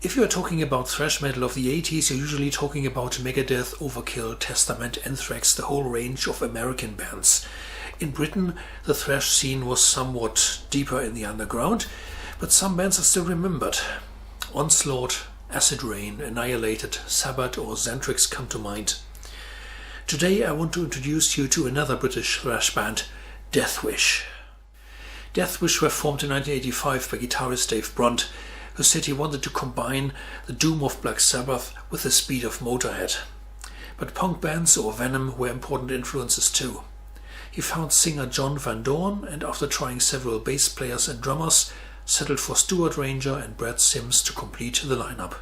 If you are talking about thrash metal of the 80s, you're usually talking about Megadeth, Overkill, Testament, Anthrax, the whole range of American bands. In Britain, the thrash scene was somewhat deeper in the underground, but some bands are still remembered. Onslaught, Acid Rain, Annihilated, Sabbath or Xantrix come to mind. Today I want to introduce you to another British thrash band, Deathwish. Deathwish were formed in 1985 by guitarist Dave Brunt, who said he wanted to combine the doom of Black Sabbath with the speed of Motorhead. But punk bands or Venom were important influences too. He found singer John Van Dorn and after trying several bass players and drummers, settled for Stuart Ranger and Brad Sims to complete the lineup.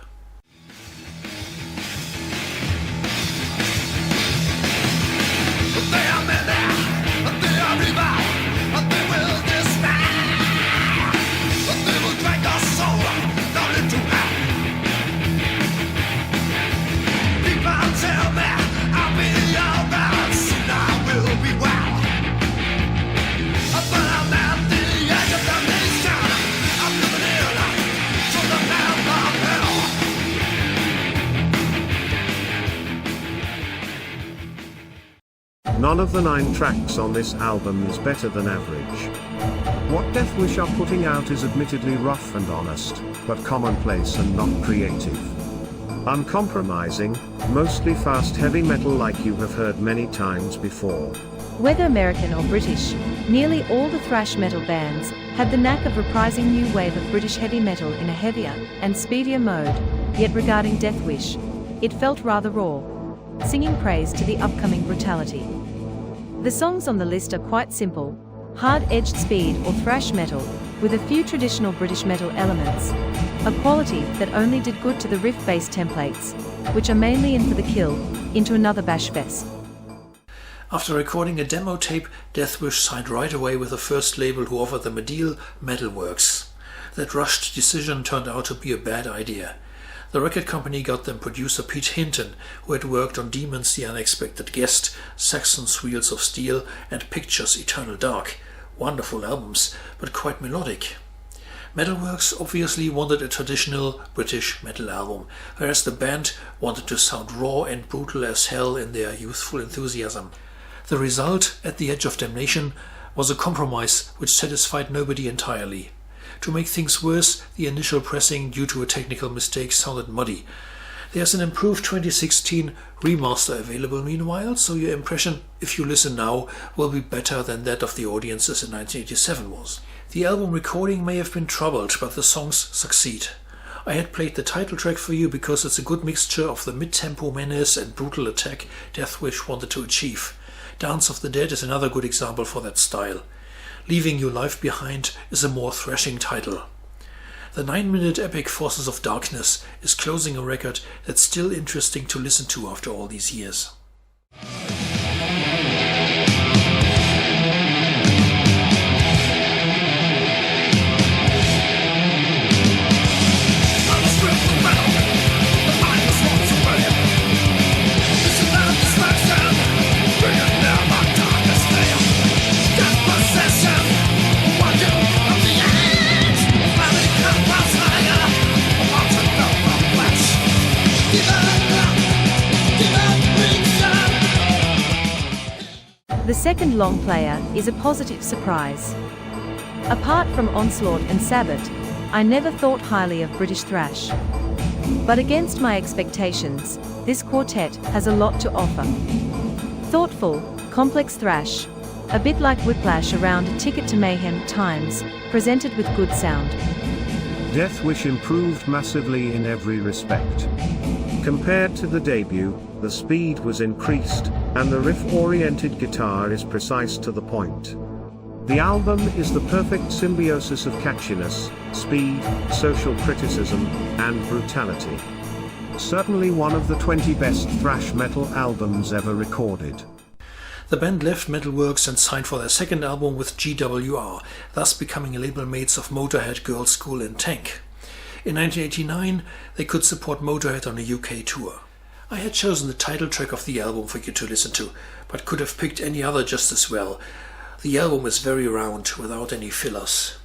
None of the 9 tracks on this album is better than average. What Deathwish are putting out is admittedly rough and honest, but commonplace and not creative. Uncompromising, mostly fast heavy metal like you have heard many times before. Whether American or British, nearly all the thrash metal bands had the knack of reprising new wave of British heavy metal in a heavier and speedier mode, yet regarding Deathwish, it felt rather raw, singing praise to the upcoming brutality. The songs on the list are quite simple, hard-edged speed or thrash metal, with a few traditional British metal elements, a quality that only did good to the riff-based templates, which are mainly in for the kill, into another bash fest. After recording a demo tape, Deathwish signed right away with the first label who offered them a deal, Metalworks. That rushed decision turned out to be a bad idea. The record company got them producer Pete Hinton, who had worked on Demons the Unexpected Guest, Saxon's Wheels of Steel and Pictures Eternal Dark. Wonderful albums, but quite melodic. Metalworks obviously wanted a traditional British metal album, whereas the band wanted to sound raw and brutal as hell in their youthful enthusiasm. The result, At the Edge of Damnation, was a compromise which satisfied nobody entirely. To make things worse, the initial pressing due to a technical mistake sounded muddy. There's an improved 2016 remaster available meanwhile, so your impression, if you listen now, will be better than that of the audiences in 1987 was. The album recording may have been troubled, but the songs succeed. I had played the title track for you because it's a good mixture of the mid-tempo menace and brutal attack Deathwish wanted to achieve. Dance of the Dead is another good example for that style. Leaving Your Life Behind is a more thrashing title. The 9-minute epic Forces of Darkness is closing a record that's still interesting to listen to after all these years. The second long player is a positive surprise. Apart from Onslaught and Sabbath, I never thought highly of British thrash. But against my expectations, this quartet has a lot to offer. Thoughtful, complex thrash, a bit like Whiplash around a Ticket to Mayhem times, presented with good sound. Deathwish improved massively in every respect. Compared to the debut, the speed was increased, and the riff-oriented guitar is precise to the point. The album is the perfect symbiosis of catchiness, speed, social criticism, and brutality. Certainly one of the 20 best thrash metal albums ever recorded. The band left Metalworks and signed for their second album with GWR, thus becoming label mates of Motorhead, Girls' School and Tank. In 1989, they could support Motorhead on a UK tour. I had chosen the title track of the album for you to listen to, but could have picked any other just as well. The album is very round, without any fillers.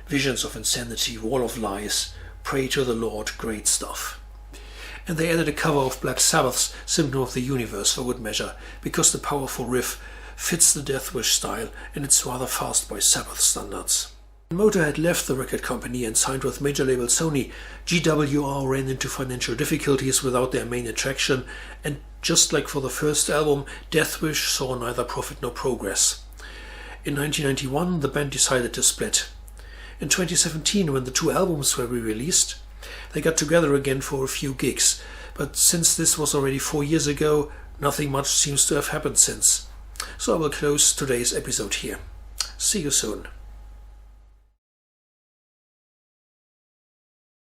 Visions of Insanity, Wall of Lies, Pray to the Lord, great stuff. And they added a cover of Black Sabbath's Symptom of the Universe for good measure, because the powerful riff fits the Deathwish style and it's rather fast by Sabbath standards. When Motorhead left the record company and signed with major label Sony, GWR ran into financial difficulties without their main attraction, and just like for the first album, Deathwish saw neither profit nor progress. In 1991, the band decided to split. In 2017, when the two albums were re-released, they got together again for a few gigs, but since this was already 4 years ago, nothing much seems to have happened since. So I will close today's episode here. See you soon.